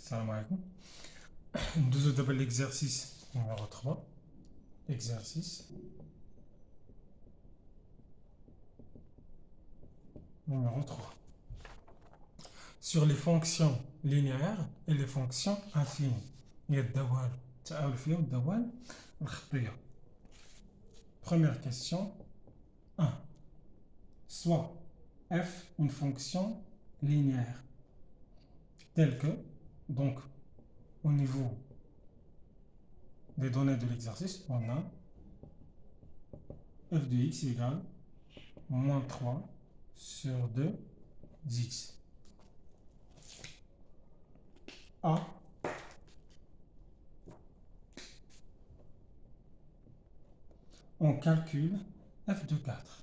Salam alaikum. Nous avons d'abord l'exercice numéro 3. Exercice numéro 3. Sur les fonctions linéaires et les fonctions affines. Il y a الدوال تعاون فيها والدوال الخطية. Première question 1. Soit f une fonction linéaire telle que, donc au niveau des données de l'exercice, on a f de x égale moins 3 sur 2 x. A. On calcule f de 4.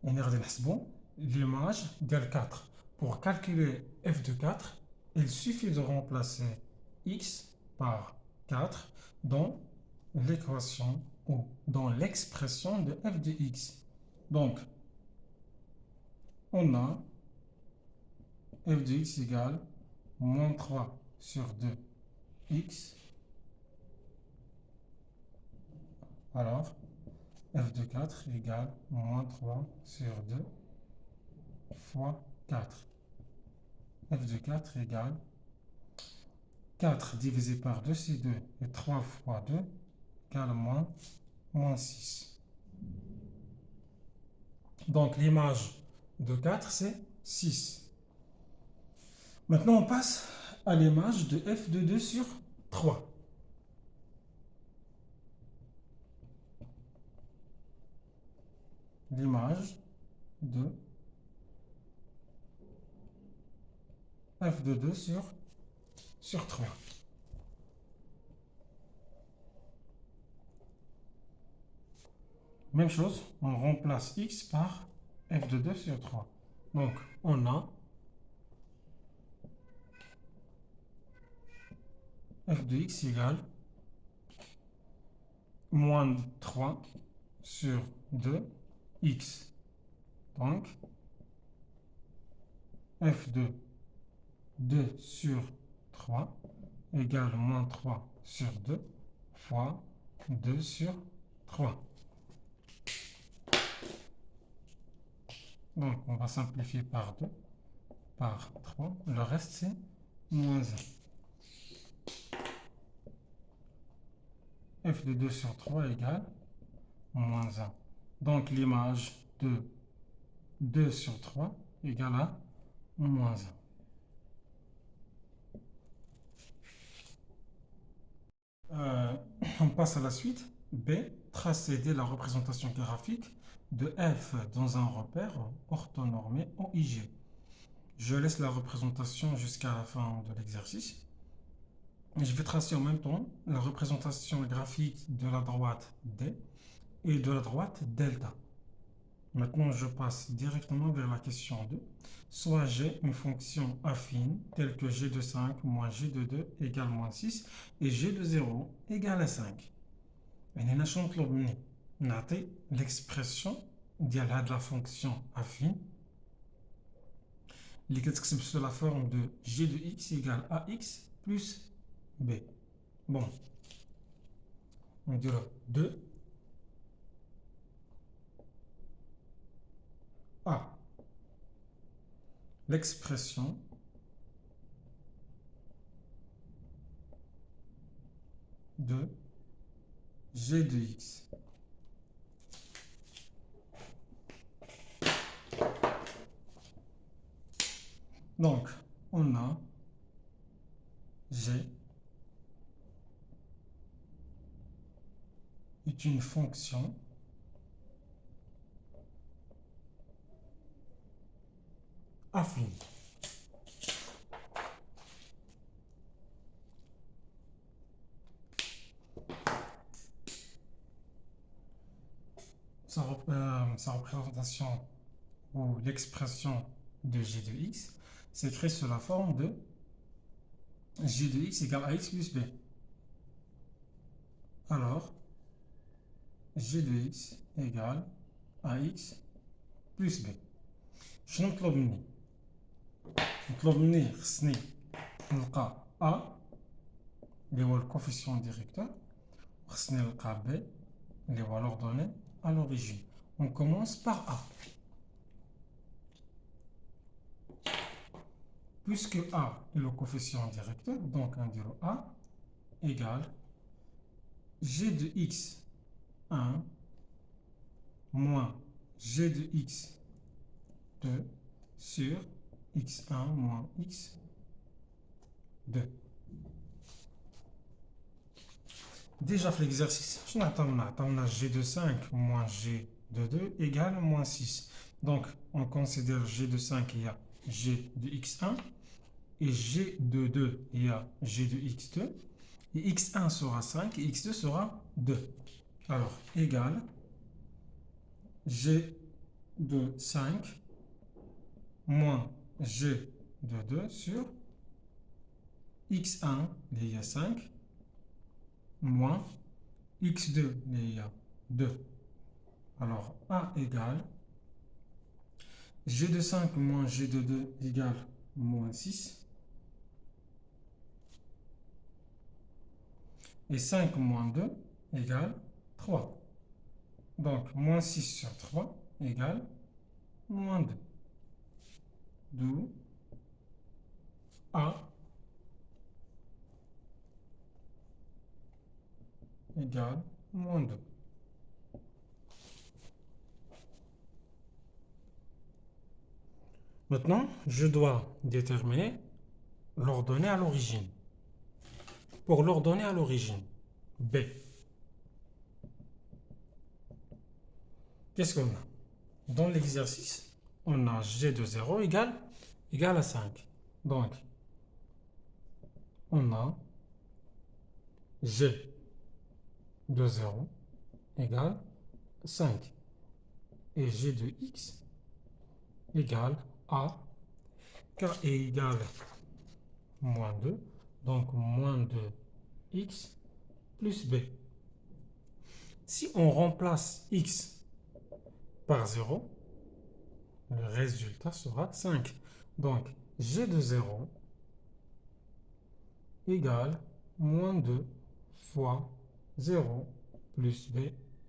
On a l'image de 4. Pour calculer f de 4, il suffit de remplacer x par 4 dans l'équation ou dans l'expression de f de x. Donc, on a f de x égale moins 3 sur 2x. Alors, f de 4 égale moins 3 sur 2 fois 4. f de 4 égale 4 divisé par 2, c'est 2. Et 3 fois 2 égale moins 6. Donc, l'image de 4, c'est 6. Maintenant, on passe à l'image de f de 2 sur 3. L'image de f de 2 sur 3. Même chose, on remplace x par f de 2 sur 3. Donc, on a f de x égale moins 3 sur 2x. Donc, f de 2 sur 3 égale moins 3 sur 2 fois 2 sur 3. Donc, on va simplifier par 2, par 3. Le reste, c'est moins 1. f de 2 sur 3 égale moins 1. Donc, l'image de 2 sur 3 égale à moins 1. On passe à la suite. B. Tracer dès la représentation graphique de f dans un repère orthonormé OIG. Je laisse la représentation jusqu'à la fin de l'exercice. Je vais tracer en même temps la représentation graphique de la droite D et de la droite delta. Maintenant, je passe directement vers la question 2. Soit j'ai une fonction affine telle que g de 5 moins g de 2 égale moins 6 et g de 0 égale à 5. Et nous allons l'expression de la fonction affine qui est sous la forme de g de x égale ax plus b. Bon, on dira 2 a. L'expression de g de x. Donc, on a g est une fonction affine. Sa représentation ou l'expression de g de x s'écrit sous la forme de g de x égale ax plus b. Alors, g de x égale ax بلس بي. شنو مطلوب مني؟ مطلوب مني خصني نلقى ا اللي هو الكوفيسيون ديريكتور، وخصني نلقى بي اللي هو l'ordonnée à l'origine. On commence par A. Puisque A est le coefficient directeur, donc on dirait A égale G de X 1 moins G de X 2 sur X1 moins X2. Déjà fait l'exercice, je n'attends G de 5 moins G de 2 égale moins 6. Donc, on considère G de 5, il y a G de X1, et G de 2, il y a G de X2, et X1 sera 5, et X2 sera 2. Alors, égale G de 5 moins G de 2 sur X1, il y a 5, moins X2, il y a 2. Alors, A égale G de 5 moins G de 2 égale moins 6. Et 5 moins 2 égale 3. Donc, moins 6 sur 3 égale moins 2. D'où A égale moins 2. Maintenant, je dois déterminer l'ordonnée à l'origine. Pour l'ordonnée à l'origine, B, qu'est-ce qu'on a? Dans l'exercice, on a G de 0 égale à 5. Donc, on a G de 0 égale 5. Et G de X égale A. K est égal moins 2. Donc, moins 2X plus B. Si on remplace X par 0, le résultat sera 5. Donc, G de 0 égale moins 2 fois 0 plus B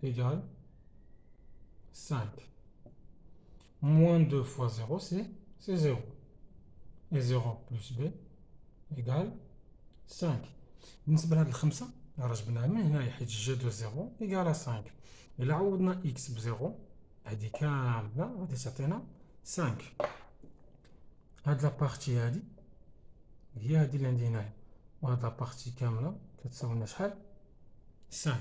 égale 5. Moins 2 fois 0, c'est 0. Et 0 plus B égale 5. بالنسبة لهاد الخمسة راه جبناها من هنايا حيت جي دو 0 إيكال 5. إلا عوضنا إكس بزيرو هادي كاملة غادي تعطينا 5. هاد لابارتي هادي هي هادي اللي عندي هنايا، وهاد لابارتي كاملة كتساوي لنا شحال؟ 5.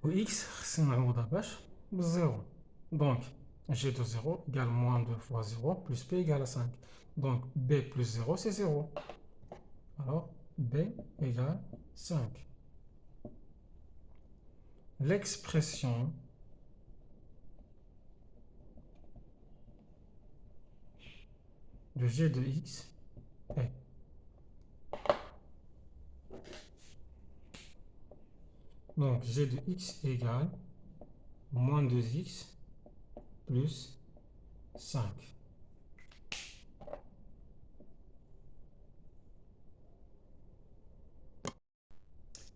و إكس خصنا نعوضها باش بالزيرو. دونك G de 0 égale moins 2 fois 0 plus B égale 5. Donc B plus 0, c'est 0. Alors B égale 5. L'expression de G de X est donc G de X égale moins 2X plus 5.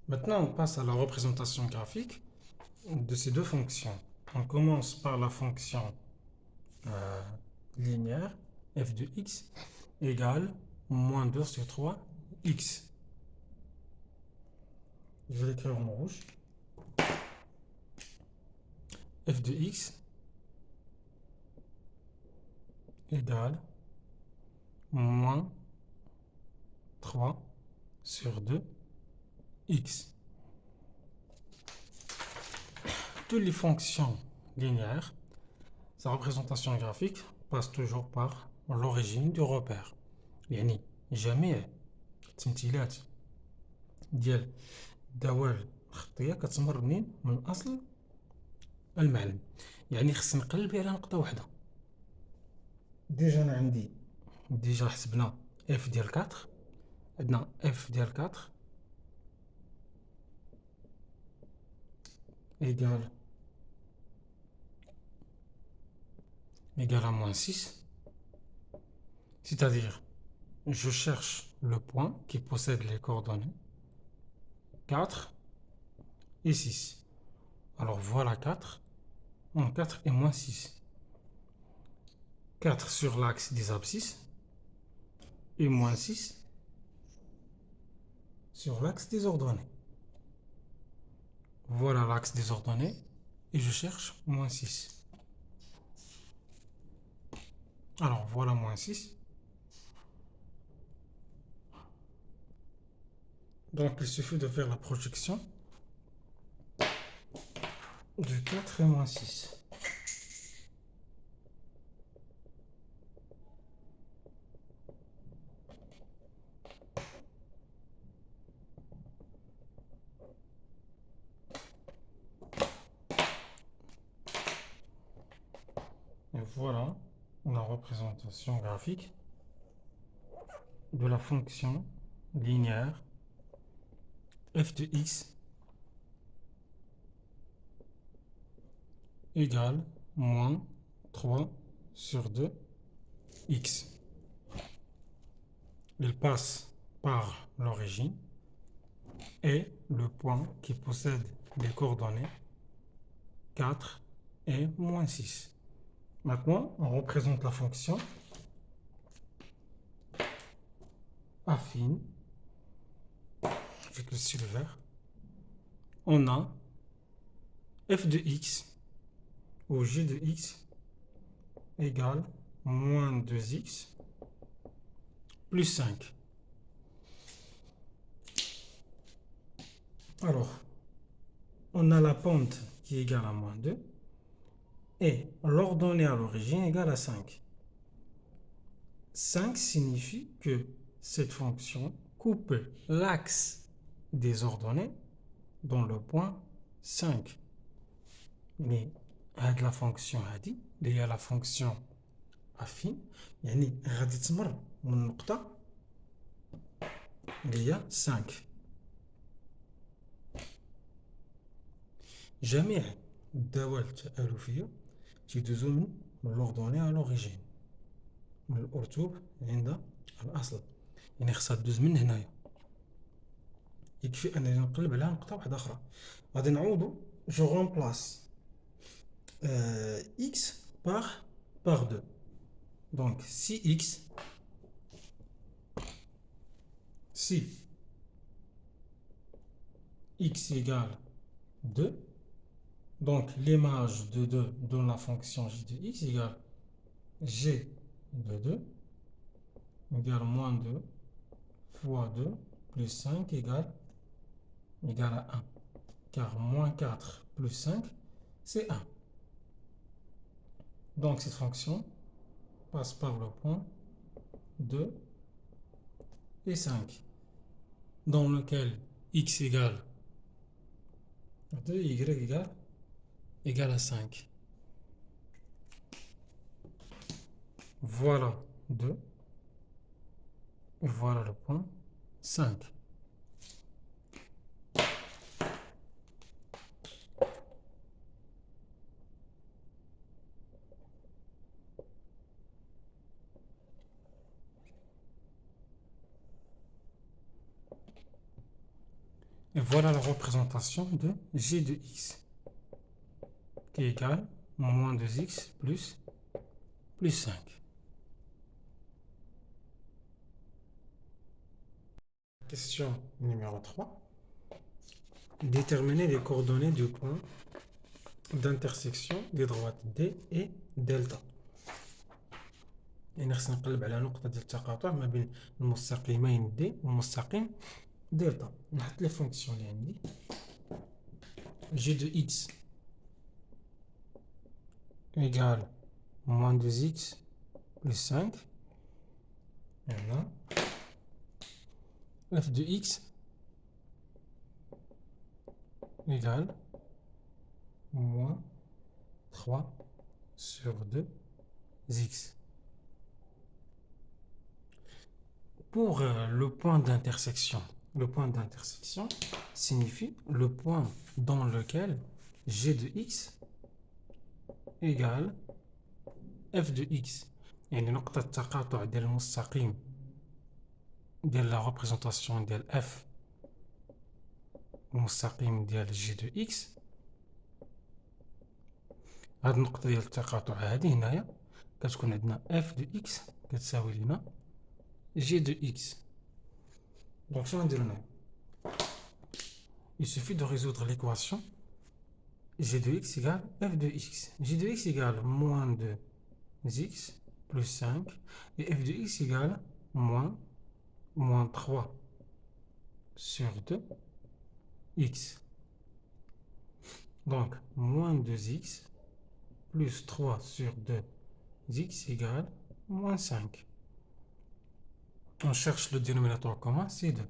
Maintenant, on passe à la représentation graphique de ces deux fonctions. On commence par la fonction linéaire f de x égale moins 2 sur 3x. Je vais l'écrire en rouge. F de x égale moins 3 sur 2x. Toutes les fonctions linéaires, sa représentation graphique passe toujours par l'origine du repère. يعني جميع التمثيلات ديال الدوال الخطية كتمر منين؟ من أصل المعلم. يعني خص نقلب على نقطة واحدة. ديجا أنا عندي ديجا حسبنا اف ديال 4، عندنا اف ديال 4 ايكال égale à moins 6. C'est-à-dire, je cherche le point qui possède les coordonnées 4 et 6. Alors voilà 4. 4 et moins 6. 4 sur l'axe des abscisses et moins 6 sur l'axe des ordonnées. Voilà l'axe des ordonnées et je cherche moins 6. Alors voilà moins 6. Donc il suffit de faire la projection de 4 et moins 6. Et voilà la représentation graphique de la fonction linéaire f de x égale moins 3 sur 2 x. Il passe par l'origine et le point qui possède les coordonnées 4 et moins 6. Maintenant, on représente la fonction affine avec le stylo vert. On a f de x ou g de x égale moins 2x plus 5. Alors, on a la pente qui est égale à moins 2 et l'ordonnée à l'origine égale à 5. 5 signifie que cette fonction coupe l'axe des ordonnées dans le point 5. Mais هاد la fonction هادي اللي هي la fonction affine يعني غادي تمر من النقطة اللي هي 5. جميع الدوال التآلفية تيدوزو من l'ordonnée à l'origine من الأرتوب عند الأصل، يعني خصها دوز من هنايا. يكفي أنني نقلب على نقطة واحدة أخرى. غادي نعوضو جو رومبلاس x par 2. Donc si x égale 2, donc l'image de 2 donne la fonction j de x égale g de 2 égale moins 2 fois 2 plus 5 égale à 1. Car moins 4 plus 5, c'est 1. Donc cette fonction passe par le point 2 et 5, dans lequel x égale 2, y égale à 5. Voilà 2. Et voilà le point 5. Et voilà la représentation de g de x qui égale moins 2x plus 5. Question numéro 3. Déterminer les coordonnées du point d'intersection des droites D et delta. يعني خصنا نقلب على نقطة ديال التقاطع ما بين المستقيمين D والمستقيم delta. نحط لي فونكسيون اللي عندي g de x égale moins 2x plus 5. Et là, f de x égale moins 3 sur 2 x. Pour le point d'intersection signifie le point dans lequel g de x égale f de x يعني نقطة التقاطع ديال المستقيم ديال لا ريبريزونطاسيون ديال f المستقيم ديال جي دو اكس. هاد النقطة ديال التقاطع هادي هنايا كتكون عندنا f دو x كتساوي لنا g دو x. دونك شنو غنديرو هنايا؟ il suffit de résoudre l'équation g de x égale f de x. g de x égale moins 2x plus 5 et f de x égale moins 3 sur 2x. Donc moins 2x plus 3 sur 2x égale moins 5. On cherche le dénominateur commun, c'est 2.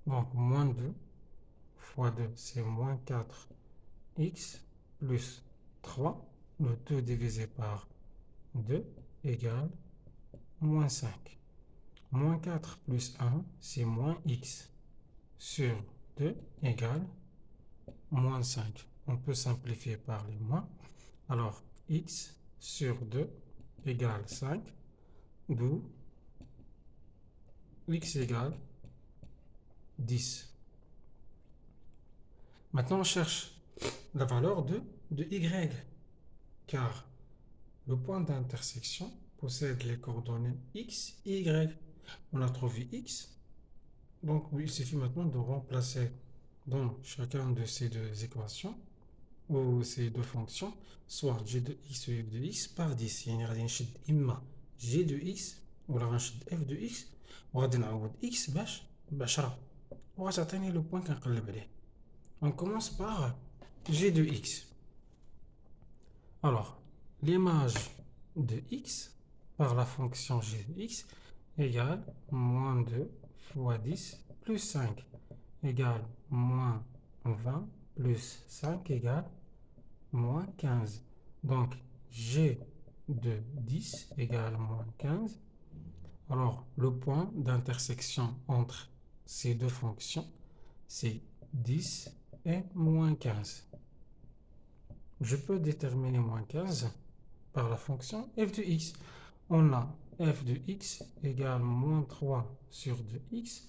Donc moins 2 fois 2, c'est moins 4x plus 3. Le 2 divisé par 2 égale moins 5. Moins 4 plus 1, c'est moins x sur 2 égale moins 5. On peut simplifier par les moins. Alors, x sur 2 égale 5, d'où x égale 10. Maintenant, on cherche la valeur de y, car le point d'intersection possède les coordonnées x et y. On a trouvé x, donc il suffit maintenant de remplacer dans chacun de ces deux équations ou ces deux fonctions soit g de x ou f de x par 10. يعني غادي نشد إما g de x ولا غنشد f de x وغادي نعوض x باش ب10 وغتعطيني لو بوين كنقلب عليه. On commence par g de x. Alors, l'image de x par la fonction g de x égale moins 2 fois 10 plus 5 égale moins 20 plus 5 égale moins 15. Donc, g de 10 égale moins 15. Alors, le point d'intersection entre ces deux fonctions, c'est 10 et moins 15. Je peux déterminer moins 15 par la fonction f de x. On a f de x égale moins 3 sur 2x.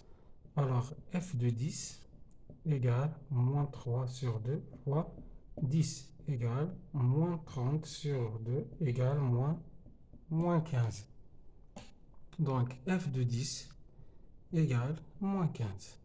Alors, f de 10 égale moins 3 sur 2 fois 10 égale moins 30 sur 2 égale moins 15. Donc, f de 10 égale moins 15.